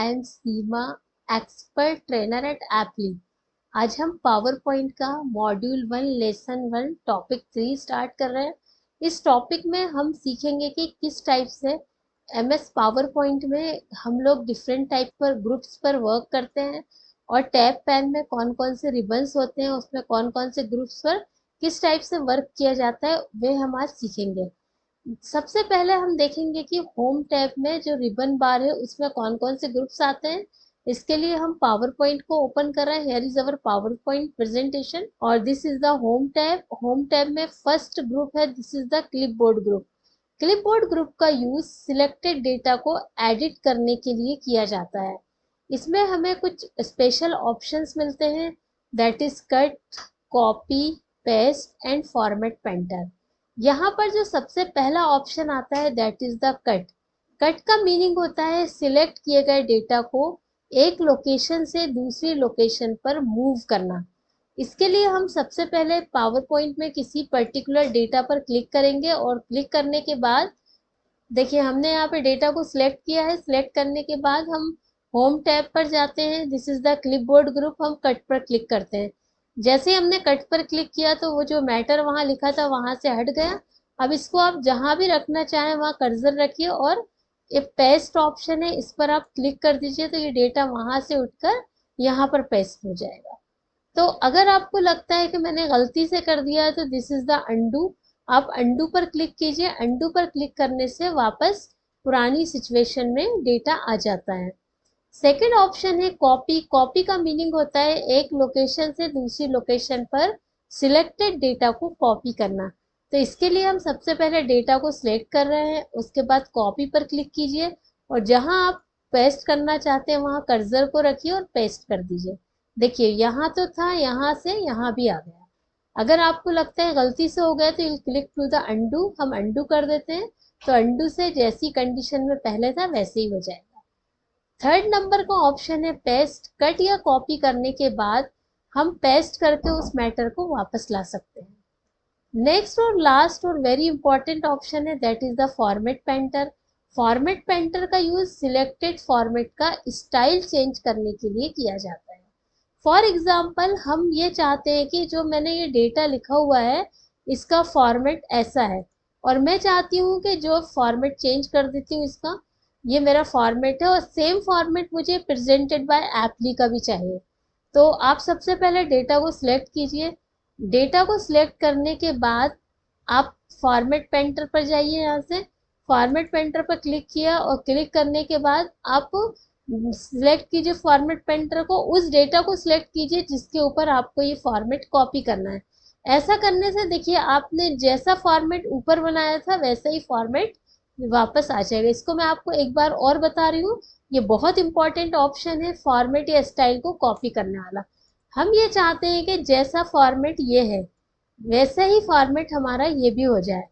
I am Seema, expert trainer at Aply. आज हम PowerPoint का मॉड्यूल 1 लेसन 1 टॉपिक 3 स्टार्ट कर रहे हैं। इस टॉपिक में हम सीखेंगे कि किस टाइप से एमएस पावर पॉइंट में हम लोग डिफरेंट टाइप पर ग्रुप्स पर वर्क करते हैं और टैब पैन में कौन कौन से रिबन्स होते हैं, उसमें कौन कौन से ग्रुप्स पर किस टाइप से वर्क किया जाता है, वे हम आज सीखेंगे। सबसे पहले हम देखेंगे कि होम टैब में जो रिबन बार है उसमें कौन कौन से ग्रुप्स आते हैं। इसके लिए हम पावर पॉइंट को ओपन कर रहे हैं। Here is our PowerPoint presentation और this is the home tab. Home tab में फर्स्ट ग्रुप है, this is the clipboard group. Clipboard group का यूज सिलेक्टेड डेटा को एडिट करने के लिए किया जाता है। इसमें हमें कुछ स्पेशल ऑप्शंस मिलते हैं, that is cut, copy, paste and format painter. यहाँ पर जो सबसे पहला ऑप्शन आता है that is the cut. Cut का मीनिंग होता है सिलेक्ट किए गए डेटा को एक लोकेशन से दूसरी लोकेशन पर मूव करना। इसके लिए हम सबसे पहले पावर पॉइंट में किसी पर्टिकुलर डेटा पर क्लिक करेंगे और क्लिक करने के बाद देखिए हमने यहाँ पे डेटा को सिलेक्ट किया है। सिलेक्ट करने के बाद हम होम टैब पर जाते हैं, this is the clipboard group. हम कट पर क्लिक करते हैं। जैसे ही हमने कट पर क्लिक किया तो वो जो मैटर वहां लिखा था वहां से हट गया। अब इसको आप जहां भी रखना चाहें वहां कर्सर रखिए और ये पेस्ट ऑप्शन है, इस पर आप क्लिक कर दीजिए तो ये डेटा वहां से उठकर यहाँ पर पेस्ट हो जाएगा। तो अगर आपको लगता है कि मैंने गलती से कर दिया है तो दिस इज द अंडू। आप अंडू पर क्लिक कीजिए। अंडू पर क्लिक करने से वापस पुरानी सिचुएशन में डेटा आ जाता है। सेकेंड ऑप्शन है कॉपी। कॉपी का मीनिंग होता है एक लोकेशन से दूसरी लोकेशन पर सिलेक्टेड डेटा को कॉपी करना। तो इसके लिए हम सबसे पहले डेटा को सिलेक्ट कर रहे हैं, उसके बाद कॉपी पर क्लिक कीजिए और जहां आप पेस्ट करना चाहते हैं वहां कर्सर को रखिए और पेस्ट कर दीजिए। देखिए यहाँ तो था, यहाँ से यहाँ भी आ गया। अगर आपको लगता है गलती से हो गया तो you click to the undo. हम अंडू कर देते हैं तो अंडू से जैसी कंडीशन में पहले था वैसे ही हो जाएगा। थर्ड नंबर का ऑप्शन है पेस्ट। कट या कॉपी करने के बाद हम पेस्ट करके उस मैटर को वापस ला सकते हैं। नेक्स्ट और लास्ट और वेरी इंपॉर्टेंट ऑप्शन है that is the format painter. Format painter का यूज सिलेक्टेड फॉर्मेट का स्टाइल चेंज करने के लिए किया जाता है। फॉर एग्जाम्पल हम ये चाहते हैं कि जो मैंने ये डेटा लिखा हुआ है इसका फॉर्मेट ऐसा है और मैं चाहती हूँ कि जो फॉर्मेट चेंज कर देती हूँ इसका, ये मेरा फॉर्मेट है और सेम फॉर्मेट मुझे प्रेजेंटेड बाय एप्ली का भी चाहिए। तो आप सबसे पहले डेटा को सिलेक्ट कीजिए। डेटा को सिलेक्ट करने के बाद आप फॉर्मेट पेंटर पर जाइए। यहाँ से फॉर्मेट पेंटर पर क्लिक किया और क्लिक करने के बाद आप सिलेक्ट कीजिए फॉर्मेट पेंटर को, उस डेटा को सिलेक्ट कीजिए जिसके ऊपर आपको ये फॉर्मेट कॉपी करना है। ऐसा करने से देखिए आपने जैसा फॉर्मेट ऊपर बनाया था वैसा ही फॉर्मेट वापस आ जाएगा। इसको मैं आपको एक बार और बता रही हूँ, ये बहुत इंपॉर्टेंट ऑप्शन है फॉर्मेट या स्टाइल को कॉपी करने वाला। हम ये चाहते हैं कि जैसा फॉर्मेट ये है वैसा ही फॉर्मेट हमारा ये भी हो जाए।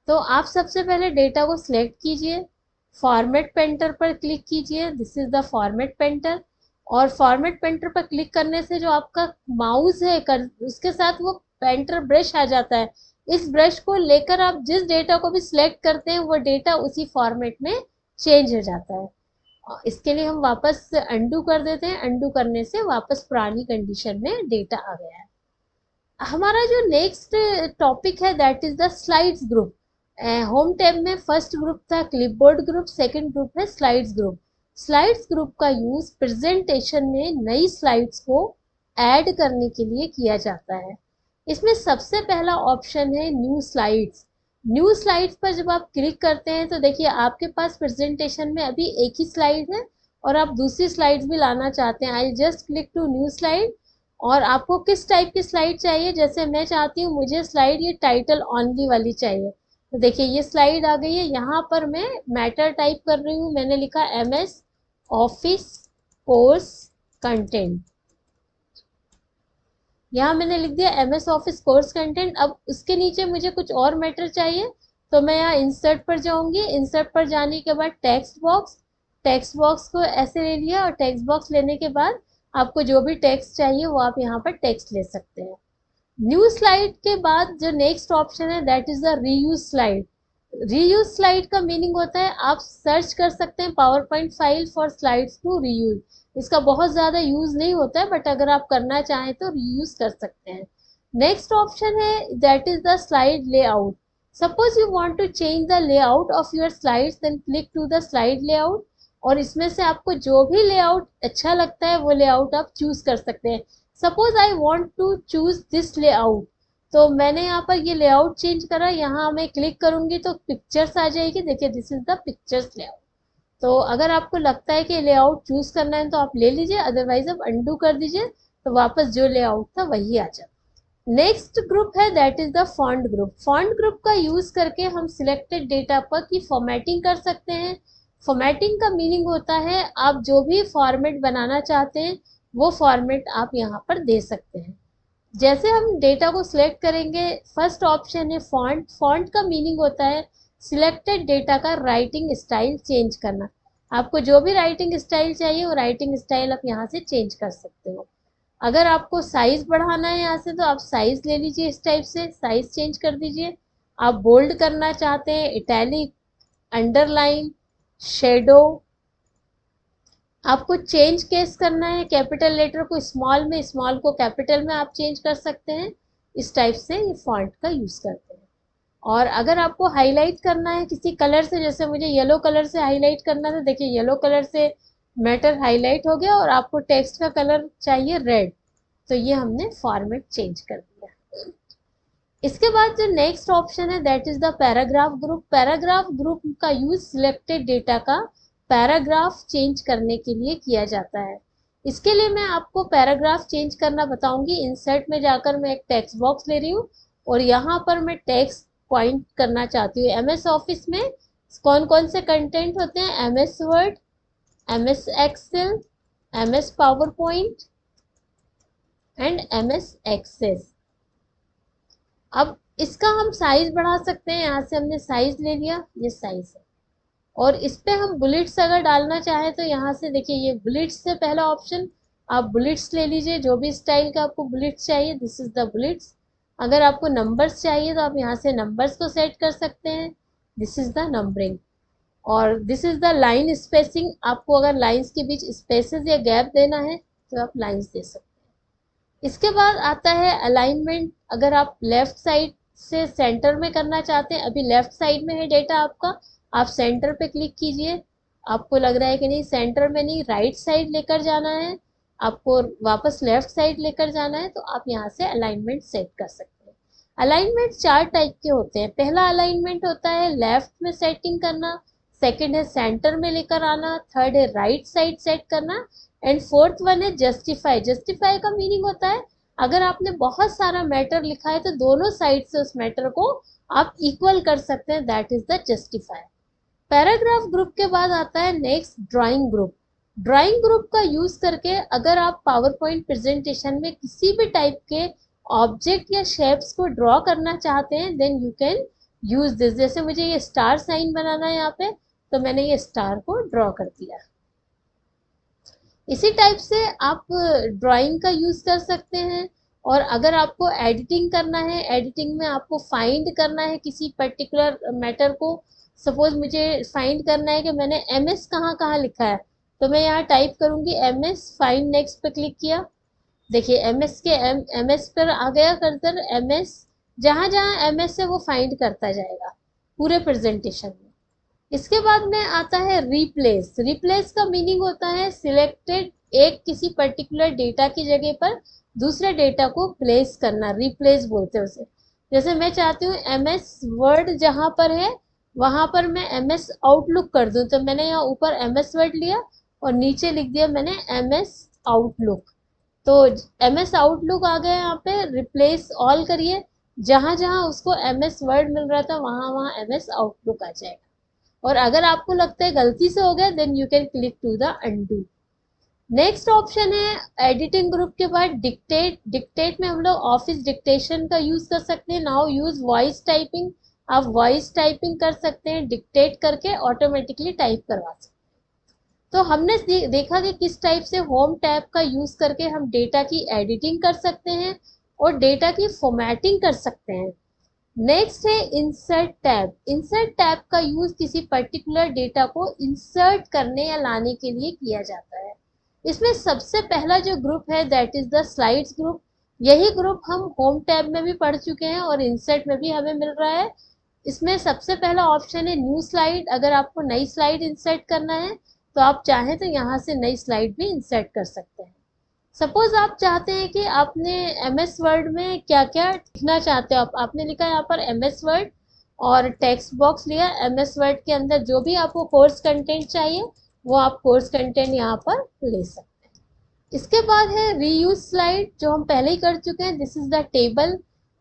तो आप सबसे पहले डेटा को सिलेक्ट कीजिए, फॉर्मेट पेंटर पर क्लिक कीजिए, this is the format painter. और फॉर्मेट पेंटर पर क्लिक करने से जो आपका माउस है उसके साथ वो पेंटर ब्रश आ जाता है। इस ब्रश को लेकर आप जिस डेटा को भी सिलेक्ट करते हैं वो डेटा उसी फॉर्मेट में चेंज हो जाता है। इसके लिए हम वापस अंडू कर देते हैं। अंडू करने से वापस पुरानी कंडीशन में डेटा आ गया है। हमारा जो नेक्स्ट टॉपिक है that is the slides group. Home tab में फर्स्ट ग्रुप था क्लिपबोर्ड ग्रुप, सेकंड ग्रुप है स्लाइड्स ग्रुप। स्लाइड्स ग्रुप का यूज प्रेजेंटेशन में नई स्लाइड्स को ऐड करने के लिए किया जाता है। इसमें सबसे पहला ऑप्शन है न्यू स्लाइड्स। न्यू स्लाइड्स पर जब आप क्लिक करते हैं तो देखिए आपके पास प्रेजेंटेशन में अभी एक ही स्लाइड है और आप दूसरी स्लाइड्स भी लाना चाहते हैं। I just click to new slide. और आपको किस टाइप की स्लाइड चाहिए, जैसे मैं चाहती हूँ मुझे स्लाइड ये टाइटल ऑनली वाली चाहिए। तो देखिए ये स्लाइड आ गई है। यहाँ पर मैं मैटर टाइप कर रही हूँ, मैंने लिखा MS ऑफिस कोर्स कंटेंट। यहाँ मैंने लिख दिया MS ऑफिस कोर्स कंटेंट। अब उसके नीचे मुझे कुछ और मैटर चाहिए तो मैं यहाँ इंसर्ट पर जाऊंगी। इंसर्ट पर जाने के बाद टेक्स्ट बॉक्स, टेक्स्ट बॉक्स को ऐसे ले लिया और टेक्स्ट बॉक्स लेने के बाद आपको जो भी टेक्स्ट चाहिए वो आप यहाँ पर टेक्स्ट ले सकते हैं। न्यू स्लाइड के बाद जो नेक्स्ट ऑप्शन है that is the reuse slide. Reuse slide का मीनिंग होता है आप सर्च कर सकते हैं PowerPoint file for slides to reuse. इसका बहुत ज़्यादा यूज नहीं होता है, बट अगर आप करना चाहें तो रीयूज कर सकते हैं। नेक्स्ट ऑप्शन है that is the slide layout. Suppose you want to change the layout of your slides, then click to the slide layout, और इसमें से आपको जो भी लेआउट अच्छा लगता है वो लेआउट आप चूज कर सकते हैं। Suppose I want to choose this layout, तो मैंने यहाँ पर ये लेआउट चेंज करा, यहाँ मैं क्लिक करूंगी तो पिक्चर्स आ जाएगी। देखिए this is the pictures layout. तो अगर आपको लगता है कि लेआउट चूज करना है तो आप ले लीजिए, अदरवाइज आप अंडू कर दीजिए तो वापस जो लेआउट था वही आ जाए। नेक्स्ट ग्रुप है that is the font group. Font group का यूज करके हम सिलेक्टेड डेटा पर की फॉर्मेटिंग कर सकते हैं। फॉर्मेटिंग का मीनिंग होता है आप जो भी फॉर्मेट बनाना चाहते हैं वो फॉर्मेट आप यहाँ पर दे सकते हैं। जैसे हम डेटा को सिलेक्ट करेंगे, फर्स्ट ऑप्शन है फॉन्ट। फॉन्ट का मीनिंग होता है सिलेक्टेड डेटा का राइटिंग स्टाइल चेंज करना। आपको जो भी राइटिंग स्टाइल चाहिए वो राइटिंग स्टाइल आप यहाँ से चेंज कर सकते हो। अगर आपको साइज बढ़ाना है यहाँ से तो आप साइज ले लीजिए, इस टाइप से साइज चेंज कर दीजिए। आप बोल्ड करना चाहते हैं, इटैलिक, अंडरलाइन, शेडो, आपको चेंज केस करना है, कैपिटल लेटर को स्मॉल में, स्मॉल को कैपिटल में आप चेंज कर सकते हैं। इस टाइप से ये फॉन्ट का यूज करते हैं। और अगर आपको हाईलाइट करना है किसी कलर से, जैसे मुझे येलो कलर से हाईलाइट करना था, देखिए येलो कलर से मैटर हाईलाइट हो गया, और आपको टेक्स्ट का कलर चाहिए रेड, तो ये हमने फॉर्मेट चेंज कर दिया। इसके बाद जो नेक्स्ट ऑप्शन है that is the paragraph group. Paragraph group का यूज सिलेक्टेड डेटा का पैराग्राफ चेंज करने के लिए किया जाता है। इसके लिए मैं आपको पैराग्राफ चेंज करना बताऊंगी। इंसर्ट में जाकर मैं एक टेक्स्ट बॉक्स ले रही हूँ और यहाँ पर मैं टेक्स्ट पॉइंट करना चाहती हूँ। एमएस ऑफिस में कौन कौन से कंटेंट होते हैं? MS Word, MS Excel, MS PowerPoint and MS Access. अब इसका हम साइज बढ़ा सकते हैं। यहाँ से हमने साइज ले लिया, ये साइज है, और इस पे हम बुलेट्स अगर डालना चाहें तो यहाँ से देखिए ये बुलेट्स से पहला ऑप्शन, आप बुलेट्स ले लीजिए, जो भी स्टाइल का आपको बुलेट्स चाहिए, दिस इज द बुलेट्स। अगर आपको नंबर्स चाहिए तो आप यहाँ से नंबर्स को सेट कर सकते हैं, दिस इज द नंबरिंग। और this is the line spacing, आपको अगर लाइंस के बीच स्पेसेस या गैप देना है तो आप लाइंस दे सकते हैं। इसके बाद आता है अलाइनमेंट। अगर आप लेफ्ट साइड से सेंटर में करना चाहते हैं, अभी लेफ्ट साइड में है डेटा आपका, आप सेंटर पे क्लिक कीजिए। आपको लग रहा है कि नहीं सेंटर में नहीं, राइट साइड लेकर जाना है, आपको वापस लेफ्ट साइड लेकर जाना है, तो आप यहाँ से अलाइनमेंट सेट कर सकते हैं। अलाइनमेंट चार टाइप के होते हैं। पहला अलाइनमेंट होता है लेफ्ट में सेटिंग करना, सेकंड है सेंटर में लेकर आना, थर्ड है राइट साइड सेट करना, एंड फोर्थ वन है जस्टिफाई। जस्टिफाई का मीनिंग होता है अगर आपने बहुत सारा मैटर लिखा है तो दोनों साइड से उस मैटर को आप इक्वल कर सकते हैं, that is the justify. Paragraph group के बाद आता है next drawing group. Drawing group का यूज करके अगर आप पावर पॉइंट प्रेजेंटेशन में किसी भी टाइप के ऑब्जेक्ट या शेप्स को ड्रॉ करना चाहते हैं, then you can use this. जैसे मुझे ये स्टार साइन बनाना है यहाँ पे, तो मैंने ये स्टार को ड्रॉ कर दिया। इसी टाइप से आप ड्राइंग का यूज कर सकते हैं। और अगर आपको एडिटिंग करना है, एडिटिंग में आपको फाइंड करना है किसी पर्टिकुलर मैटर को, सपोज मुझे फाइंड करना है कि मैंने एमएस कहाँ कहाँ लिखा है, तो मैं यहाँ टाइप करूंगी एमएस, फाइंड नेक्स्ट पे क्लिक किया, देखिए एमएस के एमएस पर आ गया कर्सर, एमएस जहाँ जहाँ एमएस है वो फाइंड करता जाएगा पूरे प्रेजेंटेशन में। इसके बाद में आता है रिप्लेस। रिप्लेस का मीनिंग होता है सिलेक्टेड एक किसी पर्टिकुलर डेटा की जगह पर दूसरे डेटा को प्लेस करना, रिप्लेस बोलते हैं उसे। जैसे मैं चाहती हूँ एमएस वर्ड जहाँ पर है वहां पर मैं एमएस आउटलुक कर दूं, तो मैंने यहाँ ऊपर एमएस वर्ड लिया और नीचे लिख दिया मैंने एमएस आउटलुक। तो एमएस आउटलुक आ गया, यहाँ पे रिप्लेस ऑल करिए, जहां जहां उसको एमएस वर्ड मिल रहा था वहां वहां एमएस आउटलुक आ जाएगा। और अगर आपको लगता है गलती से हो गया, then you can click to the undo. Next option है एडिटिंग ग्रुप के बाद डिक्टेट। डिक्टेट में हम लोग ऑफिस डिक्टेशन का यूज कर सकते हैं। नाउ यूज वॉइस टाइपिंग, आप वॉइस टाइपिंग कर सकते हैं, डिक्टेट करके ऑटोमेटिकली टाइप करवा सकते हैं। तो हमने देखा कि किस टाइप से होम टैब का यूज करके हम डेटा की एडिटिंग कर सकते हैं और डेटा की फॉर्मेटिंग कर सकते हैं। नेक्स्ट है इंसर्ट टैब। इंसर्ट टैब का यूज किसी पर्टिकुलर डेटा को इंसर्ट करने या लाने के लिए किया जाता है। इसमें सबसे पहला जो ग्रुप है that is the slides group. यही ग्रुप हम होम टैब में भी पढ़ चुके हैं और इंसर्ट में भी हमें मिल रहा है। इसमें सबसे पहला ऑप्शन है न्यू स्लाइड। अगर आपको नई स्लाइड इंसर्ट करना है तो आप चाहें तो यहाँ से नई स्लाइड भी इंसर्ट कर सकते हैं। सपोज आप चाहते हैं कि आपने एमएस वर्ड में क्या क्या लिखना चाहते हो, आपने लिखा यहाँ पर एमएस वर्ड और टेक्स्ट बॉक्स लिया। एमएस वर्ड के अंदर जो भी आपको कोर्स कंटेंट चाहिए वो आप कोर्स कंटेंट यहाँ पर ले सकते हैं। इसके बाद है रीयूज स्लाइड, जो हम पहले ही कर चुके हैं। This is the table.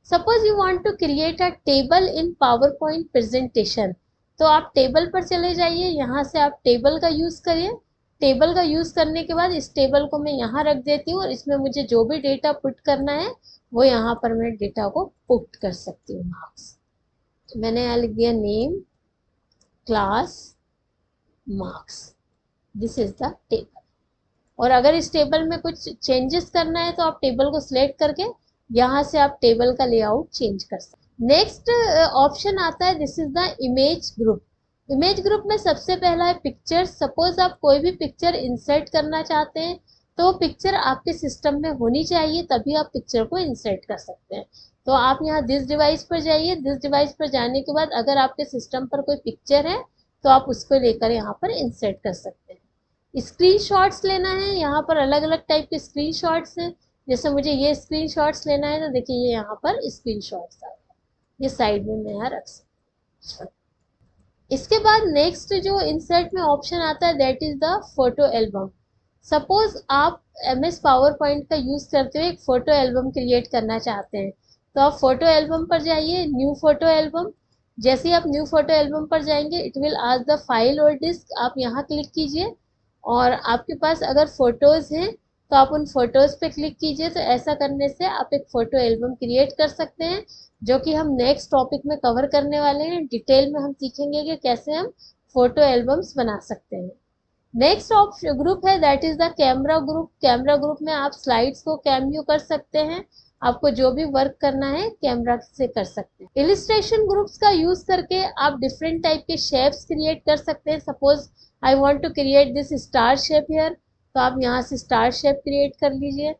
Suppose you want to create a table in PowerPoint presentation, तो आप टेबल पर चले जाइए, यहाँ से आप टेबल का यूज करिए। टेबल का यूज करने के बाद इस टेबल को मैं यहाँ रख देती हूँ और इसमें मुझे जो भी डेटा पुट करना है वो यहाँ पर मैं डेटा को पुट कर सकती हूँ। मार्क्स, तो मैंने यहाँ लिख दिया name, class, marks. This is the table. और अगर इस टेबल में कुछ चेंजेस करना है तो आप टेबल को सिलेक्ट करके यहाँ से आप टेबल का लेआउट चेंज कर सकते हैं। नेक्स्ट ऑप्शन आता है this is the image group. Image group में सबसे पहला है पिक्चर। सपोज आप कोई भी पिक्चर इंसर्ट करना चाहते हैं तो पिक्चर आपके सिस्टम में होनी चाहिए, तभी आप पिक्चर को इंसर्ट कर सकते हैं। तो आप यहाँ दिस डिवाइस पर जाइए। दिस डिवाइस पर जाने के बाद अगर आपके सिस्टम पर कोई पिक्चर है तो आप उसको लेकर यहाँ पर इंसर्ट कर सकते हैं। स्क्रीनशॉट्स लेना है, यहाँ पर अलग अलग टाइप के स्क्रीनशॉट्स हैं। जैसे मुझे ये स्क्रीनशॉट्स लेना है तो देखिए ये यहाँ पर स्क्रीनशॉट्स आ रहे हैं, ये साइड में मैं यहाँ रख सकती हूँ। इसके बाद नेक्स्ट जो इंसर्ट में ऑप्शन आता है that is the photo album. Suppose आप एमएस पावर पॉइंट का यूज करते हुए एक फोटो एल्बम क्रिएट करना चाहते हैं तो आप फोटो एल्बम पर जाइए, न्यू फोटो एल्बम। जैसे ही आप न्यू फोटो एल्बम पर जाएंगे it will ask the file और डिस्क, आप यहाँ क्लिक कीजिए और आपके पास अगर फोटोज हैं तो आप उन फोटोज पे क्लिक कीजिए। तो ऐसा करने से आप एक फोटो एल्बम क्रिएट कर सकते हैं, जो कि हम नेक्स्ट टॉपिक में कवर करने वाले हैं। डिटेल में हम सीखेंगे कि कैसे हम फोटो एल्बम्स बना सकते हैं। नेक्स्ट ऑप्शन ग्रुप है that is the camera group. Camera group में आप स्लाइड्स को कैमयू कर सकते हैं, आपको जो भी वर्क करना है कैमरा से कर सकते हैं। इलिस्ट्रेशन ग्रुप्स का यूज करके आप डिफरेंट टाइप के शेप्स क्रिएट कर सकते हैं। Suppose I want to create this star shape here, तो आप यहाँ से स्टार शेप क्रिएट कर लीजिए।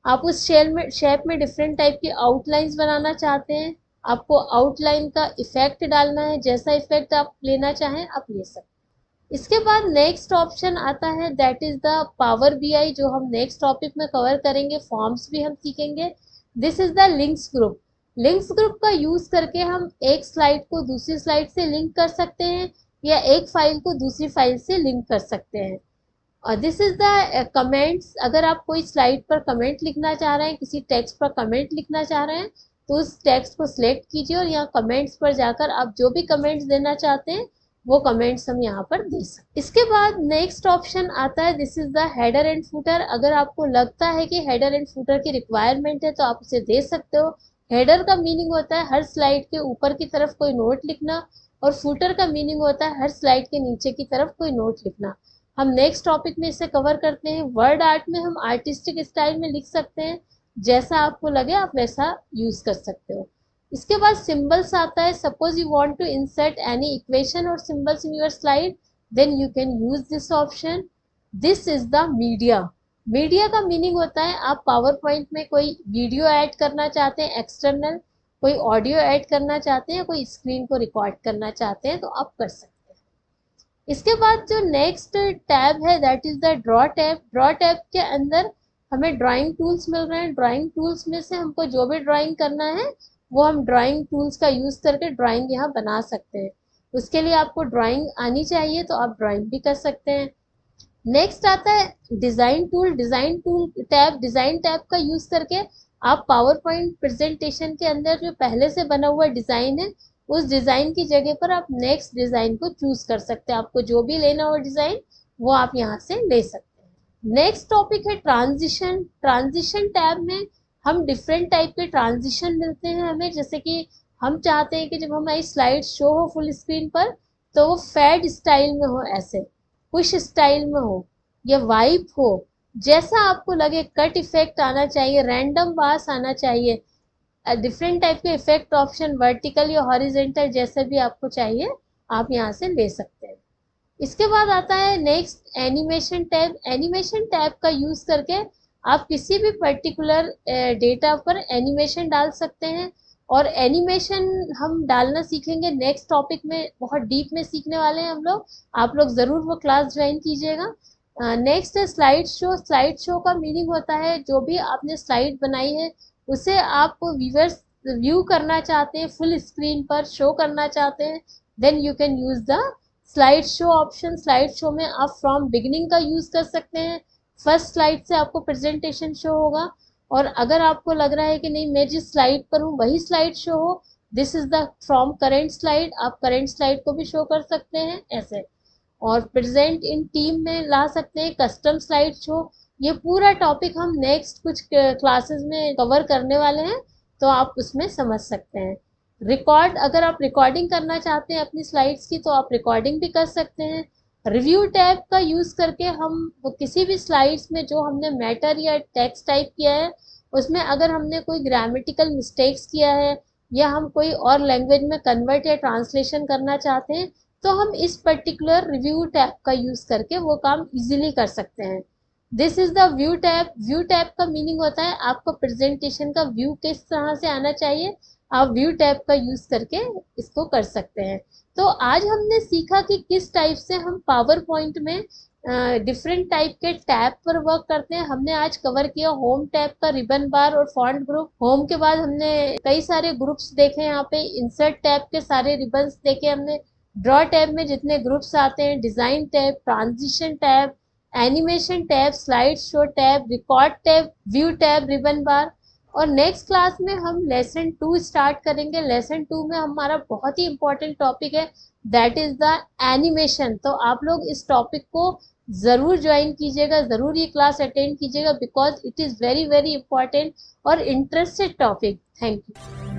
आप उस शेप में डिफरेंट टाइप की आउटलाइंस बनाना चाहते हैं, आपको आउटलाइन का इफेक्ट डालना है, जैसा इफेक्ट आप लेना चाहें आप ले सकते हैं। इसके बाद नेक्स्ट ऑप्शन आता है that is the power BI, जो हम नेक्स्ट टॉपिक में कवर करेंगे। फॉर्म्स भी हम सीखेंगे। This is the links group. Links group का यूज करके हम एक स्लाइड को दूसरी स्लाइड से लिंक कर सकते हैं या एक फाइल को दूसरी फाइल से लिंक कर सकते हैं। और दिस इज द कमेंट्स। अगर आप कोई स्लाइड पर कमेंट लिखना चाह रहे हैं, किसी टेक्स्ट पर कमेंट लिखना चाह रहे हैं तो उस टेक्स्ट को सिलेक्ट कीजिए और यहाँ कमेंट्स पर जाकर आप जो भी कमेंट्स देना चाहते हैं वो कमेंट्स हम यहाँ पर दे सकते। इसके बाद नेक्स्ट ऑप्शन आता है this is the header and footer. अगर आपको लगता है कि हेडर एंड फुटर की रिक्वायरमेंट है तो आप उसे दे सकते हो। हेडर का मीनिंग होता है हर स्लाइड के ऊपर की तरफ कोई नोट लिखना और फुटर का मीनिंग होता है हर स्लाइड के नीचे की तरफ कोई नोट लिखना। हम नेक्स्ट टॉपिक में इसे कवर करते हैं। वर्ड आर्ट में हम आर्टिस्टिक स्टाइल में लिख सकते हैं, जैसा आपको लगे आप वैसा यूज कर सकते हो। इसके बाद सिंबल्स आता है। Suppose you want to insert any equation और symbols in your slide, then you can use this option. This is the media. Media का मीनिंग होता है आप पावर पॉइंट में कोई वीडियो ऐड करना चाहते हैं एक्सटर्नल, कोई ऑडियो ऐड करना चाहते हैं, कोई स्क्रीन को रिकॉर्ड करना चाहते हैं तो आप कर सकते हैं। इसके बाद जो नेक्स्ट टैब है that is the draw tab. Draw tab के अंदर हमें ड्राइंग टूल्स मिल रहे हैं। ड्राइंग टूल्स में से हमको जो भी ड्राइंग करना है वो हम ड्राइंग टूल्स का यूज करके ड्राइंग यहाँ बना सकते हैं। उसके लिए आपको ड्राइंग आनी चाहिए तो आप ड्राइंग भी कर सकते हैं। नेक्स्ट आता है design tool. Design tool tab, design tab का यूज करके आप पावर पॉइंट प्रेजेंटेशन के अंदर जो पहले से बना हुआ डिजाइन है उस डिजाइन की जगह पर आप नेक्स्ट डिजाइन को चूज कर सकते हैं। आपको जो भी लेना हो डिजाइन वो आप यहाँ से ले सकते हैं। नेक्स्ट टॉपिक है ट्रांजिशन। ट्रांजिशन टैब में हम डिफरेंट टाइप के ट्रांजिशन मिलते हैं हमें, जैसे कि हम चाहते हैं कि जब हमारी स्लाइड शो हो फुल स्क्रीन पर तो वो फेड स्टाइल में हो, ऐसे पुश स्टाइल में हो या वाइप हो, जैसा आपको लगे। कट इफेक्ट आना चाहिए, रैंडम बास आना चाहिए, डिफरेंट टाइप के इफेक्ट ऑप्शन वर्टिकल या हॉरिजेंटल जैसे भी आपको चाहिए आप यहाँ से ले सकते हैं। इसके बाद आता है next animation tab. Animation tab का यूज करके आप किसी भी पर्टिकुलर डेटा पर एनिमेशन डाल सकते हैं। और एनिमेशन हम डालना सीखेंगे नेक्स्ट टॉपिक में, बहुत डीप में सीखने वाले हैं हम लोग। आप लोग ज़रूर वो क्लास ज्वाइन कीजिएगा। नेक्स्ट है स्लाइड शो। स्लाइड शो का मीनिंग होता है जो भी आपने स्लाइड बनाई है उसे आप व्यूअर्स व्यू करना चाहते हैं, फुल स्क्रीन पर शो करना चाहते हैं, then you can use the slide show option. Slide show में आप फ्रॉम बिगिनिंग का यूज कर सकते हैं। फर्स्ट स्लाइड से आपको प्रेजेंटेशन शो होगा, और अगर आपको लग रहा है कि नहीं मैं जिस स्लाइड पर हूँ वही स्लाइड शो हो, this is the from current slide, आप करेंट स्लाइड को भी शो कर सकते हैं ऐसे। और प्रेजेंट इन टीम में ला सकते हैं, कस्टम स्लाइड शो। ये पूरा टॉपिक हम नेक्स्ट कुछ क्लासेस में कवर करने वाले हैं, तो आप उसमें समझ सकते हैं। रिकॉर्ड, अगर आप रिकॉर्डिंग करना चाहते हैं अपनी स्लाइड्स की तो आप रिकॉर्डिंग भी कर सकते हैं। रिव्यू टैब का यूज़ करके हम किसी भी स्लाइड्स में जो हमने मैटर या टेक्स्ट टाइप किया है उसमें अगर हमने कोई ग्रामेटिकल मिस्टेक्स किया है या हम कोई और लैंग्वेज में कन्वर्ट या ट्रांसलेशन करना चाहते हैं तो हम इस पर्टिकुलर रिव्यू टैब का यूज़ करके वो काम इजीली कर सकते हैं। This is the view tab. View tab का मीनिंग होता है आपको प्रेजेंटेशन का व्यू किस तरह से आना चाहिए, आप व्यू टैब का यूज करके इसको कर सकते हैं। तो आज हमने सीखा कि किस टाइप से हम पावर पॉइंट में डिफरेंट टाइप के टैब पर वर्क करते हैं। हमने आज कवर किया होम टैब का रिबन बार और फॉन्ट ग्रुप। होम के बाद हमने कई सारे ग्रुप्स देखे, यहाँ पे इंसर्ट टैब के सारे रिबन्स देखे हमने, ड्रॉ टैब में जितने ग्रुप्स आते हैं, design tab, transition tab, animation tab, slide show tab, record tab, view tab, ribbon bar. और नेक्स्ट क्लास में हम लेसन 2 स्टार्ट करेंगे। लेसन 2 में हमारा बहुत ही इंपॉर्टेंट टॉपिक है, दैट इज द एनिमेशन। तो आप लोग इस टॉपिक को ज़रूर ज्वाइन कीजिएगा, ज़रूर ये क्लास अटेंड कीजिएगा, because it is very very important और इंटरेस्टेड टॉपिक। Thank you.